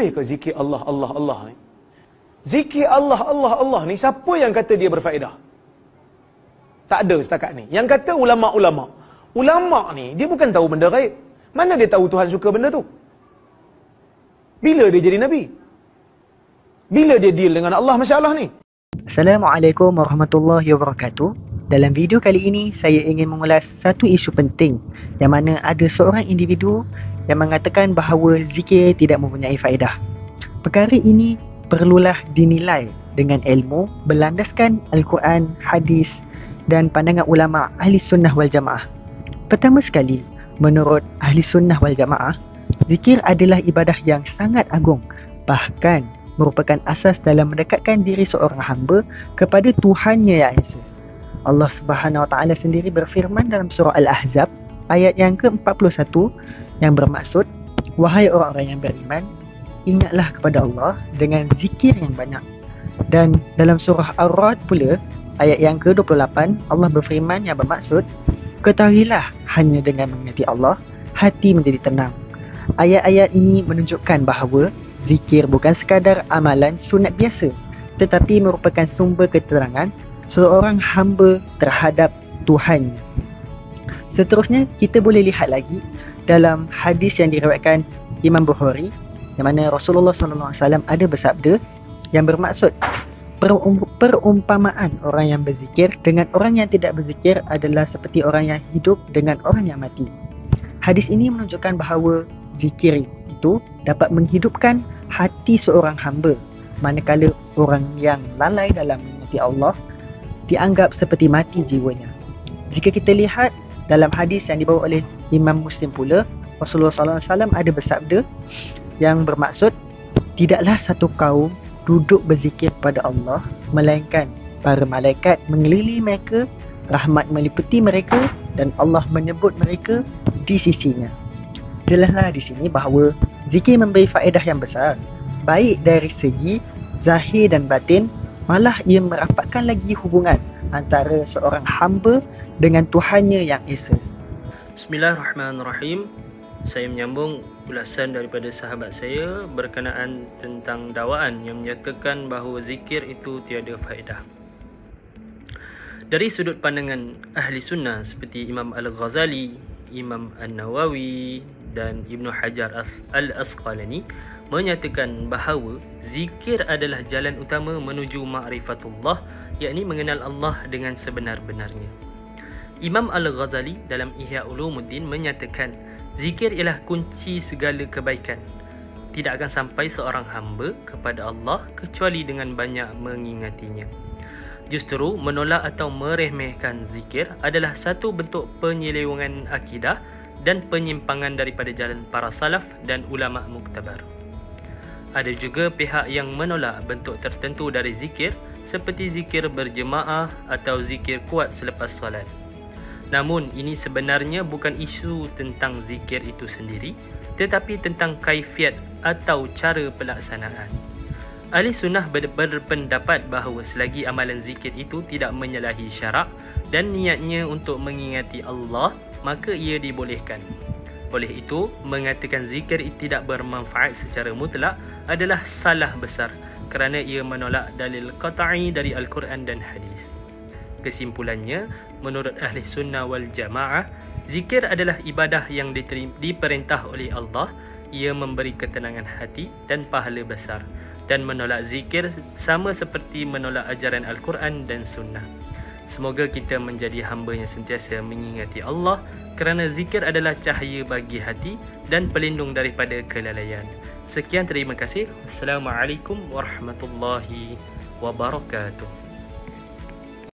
boleh ke zikir Allah, Allah, Allah ni? Zikir Allah, Allah, Allah ni, siapa yang kata dia berfaedah? Tak ada setakat ni. Yang kata ulama'-ulama'. Ulama' ni, dia bukan tahu benda gaib. Mana dia tahu Tuhan suka benda tu? Bila dia jadi Nabi? Bila dia deal dengan Allah, Masya Allah ni? Assalamualaikum warahmatullahi wabarakatuh. Dalam video kali ini, saya ingin mengulas satu isu penting yang mana ada seorang individu yang mengatakan bahawa zikir tidak mempunyai faedah. Perkara ini perlulah dinilai dengan ilmu berlandaskan Al-Quran, hadis dan pandangan ulama' ahli sunnah wal jamaah. Pertama sekali, menurut ahli sunnah wal jamaah, zikir adalah ibadah yang sangat agung, bahkan merupakan asas dalam mendekatkan diri seorang hamba kepada Tuhannya yang Esa. Allah Subhanahu Wa Taala sendiri berfirman dalam surah Al-Ahzab ayat yang ke-41 yang bermaksud, wahai orang-orang yang beriman, ingatlah kepada Allah dengan zikir yang banyak. Dan dalam surah Ar-Ra'd pula ayat yang ke-28 Allah berfirman yang bermaksud, ketahuilah hanya dengan mengingati Allah hati menjadi tenang. Ayat-ayat ini menunjukkan bahawa zikir bukan sekadar amalan sunat biasa, tetapi merupakan sumber keterangan seorang hamba terhadap Tuhan. Seterusnya, kita boleh lihat lagi dalam hadis yang diriwayatkan Imam Bukhari, yang mana Rasulullah SAW ada bersabda yang bermaksud, perumpamaan orang yang berzikir dengan orang yang tidak berzikir adalah seperti orang yang hidup dengan orang yang mati. Hadis ini menunjukkan bahawa zikir itu dapat menghidupkan hati seorang hamba, manakala orang yang lalai dalam mengingati Allah dianggap seperti mati jiwanya. Jika kita lihat dalam hadis yang dibawa oleh Imam Muslim pula, Rasulullah SAW ada bersabda yang bermaksud, tidaklah satu kaum duduk berzikir pada Allah, melainkan para malaikat mengelilingi mereka, rahmat meliputi mereka dan Allah menyebut mereka di sisinya. Jelaslah di sini bahawa zikir memberi faedah yang besar, baik dari segi zahir dan batin, malah ia merapatkan lagi hubungan antara seorang hamba dengan Tuhannya yang Esa. Bismillahirrahmanirrahim. Saya menyambung ulasan daripada sahabat saya berkenaan tentang dakwaan yang menyatakan bahawa zikir itu tiada faedah. Dari sudut pandangan ahli sunnah seperti Imam Al-Ghazali, Imam An-Nawawi dan Ibn Hajar Al-Asqalani menyatakan bahawa zikir adalah jalan utama menuju ma'rifatullah, yakni mengenal Allah dengan sebenar-benarnya. Imam Al-Ghazali dalam Ihya Ulumuddin menyatakan zikir ialah kunci segala kebaikan. Tidak akan sampai seorang hamba kepada Allah kecuali dengan banyak mengingatinya. Justru menolak atau meremehkan zikir adalah satu bentuk penyelewengan akidah dan penyimpangan daripada jalan para salaf dan ulama' muktabar. Ada juga pihak yang menolak bentuk tertentu dari zikir seperti zikir berjemaah atau zikir kuat selepas solat. Namun ini sebenarnya bukan isu tentang zikir itu sendiri, tetapi tentang kaifiat atau cara pelaksanaan. Ahli sunnah berpendapat bahawa selagi amalan zikir itu tidak menyalahi syarak dan niatnya untuk mengingati Allah, maka ia dibolehkan. Oleh itu, mengatakan zikir tidak bermanfaat secara mutlak adalah salah besar kerana ia menolak dalil qat'i dari Al-Quran dan hadis. Kesimpulannya, menurut ahli sunnah wal jamaah, zikir adalah ibadah yang diperintah oleh Allah. Ia memberi ketenangan hati dan pahala besar, dan menolak zikir sama seperti menolak ajaran Al-Quran dan sunnah. Semoga kita menjadi hamba yang sentiasa mengingati Allah, kerana zikir adalah cahaya bagi hati dan pelindung daripada kelalaian. Sekian, terima kasih. Assalamualaikum warahmatullahi wabarakatuh.